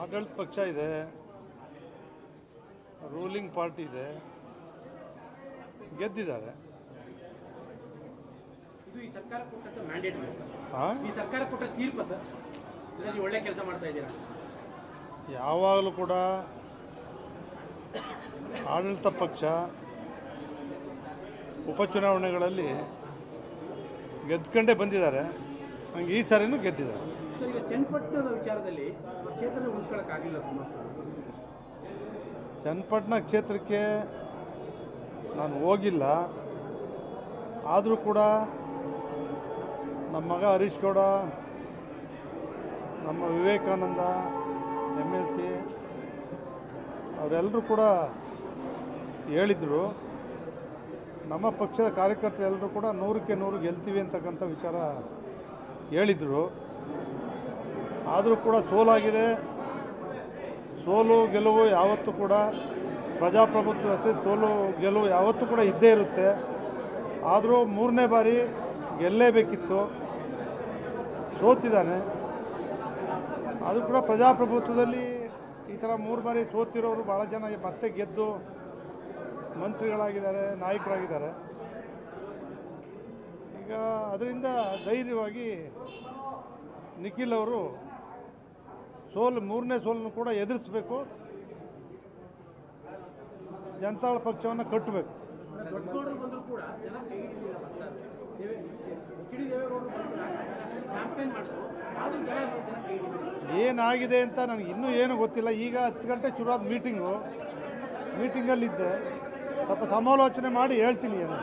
ಆಡಳಿತ ಪಕ್ಷ ಇದೆ, ರೂಲಿಂಗ್ ಪಾರ್ಟಿ ಇದೆ, ಗೆದ್ದಿದ್ದಾರೆ. ಇದು ಈ ಸರ್ಕಾರ ಕೊಟ್ಟಂತ ಮ್ಯಾಂಡೇಟ್ ಈ ಸರ್ಕಾರ ಕೊಟ್ಟ ತೀರ್ಪು ಸರ್, ಇದರಲ್ಲಿ ಒಳ್ಳೆ ಕೆಲಸ ಮಾಡ್ತಾ ಇದ್ದೀರಾ? ಯಾವಾಗಲೂ ಕೂಡ ಆಡಳಿತ ಪಕ್ಷ ಉಪಚುನಾವಣೆಗಳಲ್ಲಿ ಗೆದ್ಕೊಂಡೇ ಬಂದಿದ್ದಾರೆ. ಹಂಗೆ ಈ ಸಾರಿನೂ ಗೆದ್ದಿದ್ದಾರೆ. ಈಗ ಚನ್ನಪಟ್ಟಣದ ವಿಚಾರದಲ್ಲಿ ಕ್ಷೇತ್ರ ಉಳಿಸ್ಕೊಳ್ಳೋಕ್ಕಾಗಿಲ್ಲ. ಚನ್ನಪಟ್ಟಣ ಕ್ಷೇತ್ರಕ್ಕೆ ನಾನು ಹೋಗಿಲ್ಲ, ಆದರೂ ಕೂಡ ನಮ್ಮ ಮಗ ಹರೀಶ್ ಗೌಡ, ನಮ್ಮ ವಿವೇಕಾನಂದ MLC ಅವರೆಲ್ಲರೂ ಕೂಡ ಹೇಳಿದರು, ನಮ್ಮ ಪಕ್ಷದ ಕಾರ್ಯಕರ್ತರೆಲ್ಲರೂ ಕೂಡ 100ಕ್ಕೆ 100 ಗೆಲ್ತೀವಿ ಅಂತಕ್ಕಂಥ ವಿಚಾರ ಹೇಳಿದರು. ಆದರೂ ಕೂಡ ಸೋಲಾಗಿದೆ. ಸೋಲು ಗೆಲುವು ಯಾವತ್ತೂ ಕೂಡ ಪ್ರಜಾಪ್ರಭುತ್ವ ಅಷ್ಟೇ, ಸೋಲು ಗೆಲುವು ಯಾವತ್ತೂ ಕೂಡ ಇದ್ದೇ ಇರುತ್ತೆ. ಆದರೂ 3ನೇ ಬಾರಿ ಗೆಲ್ಲೇಬೇಕಿತ್ತು, ಸೋತಿದ್ದಾನೆ. ಅದು ಕೂಡ ಪ್ರಜಾಪ್ರಭುತ್ವದಲ್ಲಿ ಈ ಥರ 3 ಬಾರಿ ಸೋತಿರೋರು ಭಾಳ ಜನ ಮತ್ತೆ ಗೆದ್ದು ಮಂತ್ರಿಗಳಾಗಿದ್ದಾರೆ, ನಾಯಕರಾಗಿದ್ದಾರೆ. ಈಗ ಅದರಿಂದ ಧೈರ್ಯವಾಗಿ ನಿಖಿಲ್ ಅವರು ಸೋಲು 3ನೇ ಸೋಲನ್ನು ಕೂಡ ಎದುರಿಸಬೇಕು, ಜನತಾದಳ ಪಕ್ಷವನ್ನು ಕಟ್ಟಬೇಕು. ಏನಾಗಿದೆ ಅಂತ ನನಗೆ ಇನ್ನೂ ಏನೂ ಗೊತ್ತಿಲ್ಲ. ಈಗ 10 ಗಂಟೆ ಶುರುವಾದ ಮೀಟಿಂಗಲ್ಲಿದ್ದೆ, ಸ್ವಲ್ಪ ಸಮಾಲೋಚನೆ ಮಾಡಿ ಹೇಳ್ತೀನಿ ಏನು.